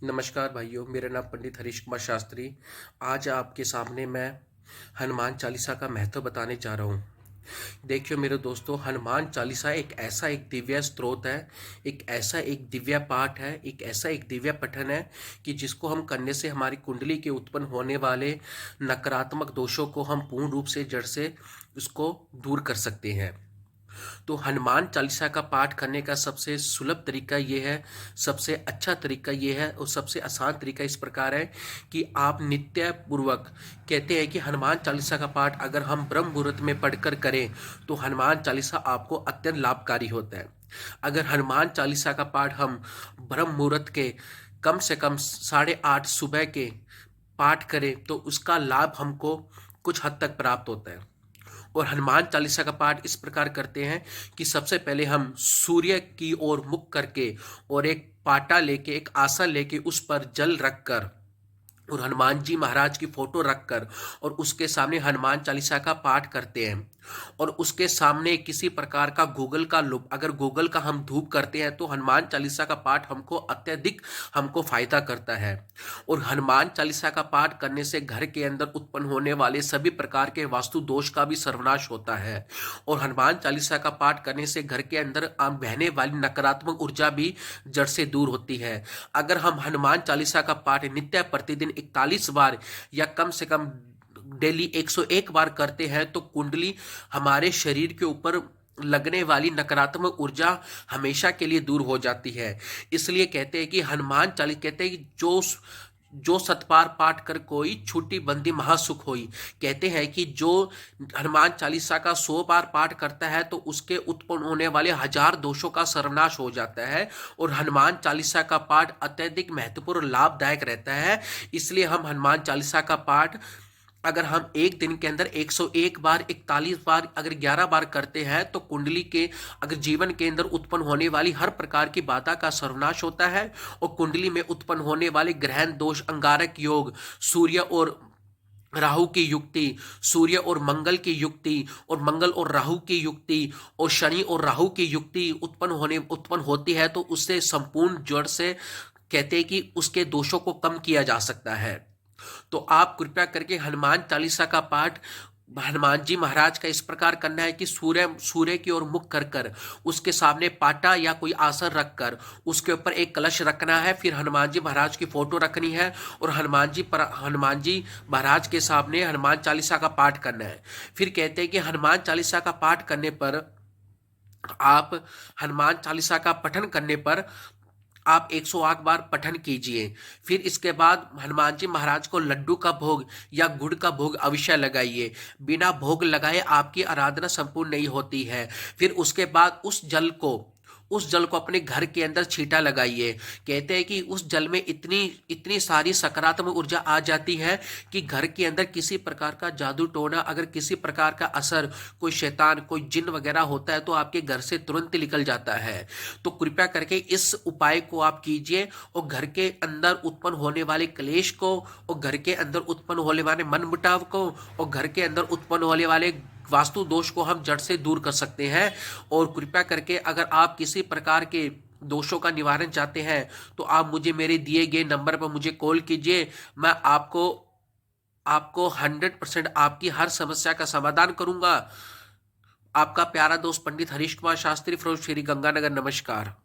नमस्कार भाइयों, मेरा नाम पंडित हरीश कुमार शास्त्री। आज आपके सामने मैं हनुमान चालीसा का महत्व बताने जा रहा हूँ। देखियो मेरे दोस्तों, हनुमान चालीसा एक दिव्य स्त्रोत है, एक दिव्य पाठ है, एक दिव्य पठन है कि जिसको हम करने से हमारी कुंडली के उत्पन्न होने वाले नकारात्मक दोषों को हम पूर्ण रूप से जड़ से उसको दूर कर सकते हैं। तो हनुमान चालीसा का पाठ करने का सबसे सुलभ तरीका ये है, सबसे अच्छा तरीका ये है और सबसे आसान तरीका इस प्रकार है कि आप नित्य पूर्वक, कहते हैं कि हनुमान चालीसा का पाठ अगर हम ब्रह्म मुहूर्त में पढ़कर करें तो हनुमान चालीसा आपको अत्यंत लाभकारी होता है। अगर हनुमान चालीसा का पाठ हम ब्रह्म मुहूर्त के कम से कम 8:30 सुबह के पाठ करें तो उसका लाभ हमको कुछ हद तक प्राप्त होता है। और हनुमान चालीसा का पाठ इस प्रकार करते हैं कि सबसे पहले हम सूर्य की ओर मुख करके और एक पाटा लेके, एक आसन लेके उस पर जल रखकर और हनुमान जी महाराज की फोटो रखकर और उसके सामने हनुमान चालीसा का पाठ करते हैं। और उसके सामने किसी प्रकार का गूगल का लुप, अगर गूगल का हम धूप करते हैं तो हनुमान चालीसा का पाठ हमको अत्यधिक हमको फायदा करता है। और हनुमान चालीसा का पाठ करने से घर के अंदर उत्पन्न होने वाले सभी प्रकार के वास्तु दोष का भी सर्वनाश होता है। और हनुमान चालीसा का पाठ करने से घर के अंदर बहने वाली नकारात्मक ऊर्जा भी जड़ से दूर होती है। अगर हम हनुमान चालीसा का पाठ नित्य प्रतिदिन 41 बार या कम से कम डेली 101 बार करते हैं तो कुंडली, हमारे शरीर के ऊपर लगने वाली नकारात्मक ऊर्जा हमेशा के लिए दूर हो जाती है। इसलिए कहते हैं कि हनुमान चालीसा, कहते हैं कि जो सतपार पाठ कर कोई छूटी बंदी महासुख होई। कहते हैं कि जो हनुमान चालीसा का 100 बार पाठ करता है तो उसके उत्पन्न होने वाले 1000 दोषों का सर्वनाश हो जाता है। और हनुमान चालीसा का पाठ अत्यधिक महत्वपूर्ण लाभदायक रहता है। इसलिए हम हनुमान चालीसा का पाठ अगर हम एक दिन के अंदर 101 बार, 41 बार, अगर 11 बार करते हैं तो कुंडली के, अगर जीवन के अंदर उत्पन्न होने वाली हर प्रकार की बाधा का सर्वनाश होता है। और कुंडली में उत्पन्न होने वाले ग्रहण दोष, अंगारक योग, सूर्य और राहु की युक्ति, सूर्य और मंगल की युक्ति, और मंगल और राहु की युक्ति, और शनि और राहु की युक्ति उत्पन्न होती है तो उससे संपूर्ण जड़ से, कहते हैं कि उसके दोषों को कम किया जा सकता है। तो आप कृपया करके हनुमान चालीसा का पाठ हनुमान जी महाराज का इस प्रकार करना है कि सूर्य की ओर मुख कर कर उसके सामने पाटा या कोई आसन रखकर उसके ऊपर एक कलश रखना है। फिर हनुमान जी महाराज की फोटो रखनी है और हनुमान जी महाराज के सामने हनुमान चालीसा का पाठ करना है। फिर कहते हैं कि हनुमान चालीसा का पाठ करने पर, आप हनुमान चालीसा का पठन करने पर आप 108 बार पठन कीजिए। फिर इसके बाद हनुमान जी महाराज को लड्डू का भोग या गुड़ का भोग अवश्य लगाइए। बिना भोग लगाए आपकी आराधना संपूर्ण नहीं होती है। फिर उसके बाद उस जल को अपने घर के अंदर छींटा लगाइए। कहते हैं कि उस जल में इतनी इतनी सारी सकारात्मक ऊर्जा आ जाती है कि घर के अंदर किसी प्रकार का जादू टोना, अगर किसी प्रकार का असर, कोई शैतान, कोई जिन वगैरह होता है तो आपके घर से तुरंत निकल जाता है। तो कृपया करके इस उपाय को आप कीजिए और घर के अंदर उत्पन्न होने वाले क्लेश को, और घर के अंदर उत्पन्न होने वाले मनमुटाव को, और घर के अंदर उत्पन्न होने वाले वास्तु दोष को हम जड़ से दूर कर सकते हैं। और कृपया करके अगर आप किसी प्रकार के दोषों का निवारण चाहते हैं तो आप मुझे मेरे दिए गए नंबर पर मुझे कॉल कीजिए। मैं आपको आपको 100% आपकी हर समस्या का समाधान करूंगा। आपका प्यारा दोस्त पंडित हरीश कुमार शास्त्री फ्रॉम श्री गंगानगर। नमस्कार।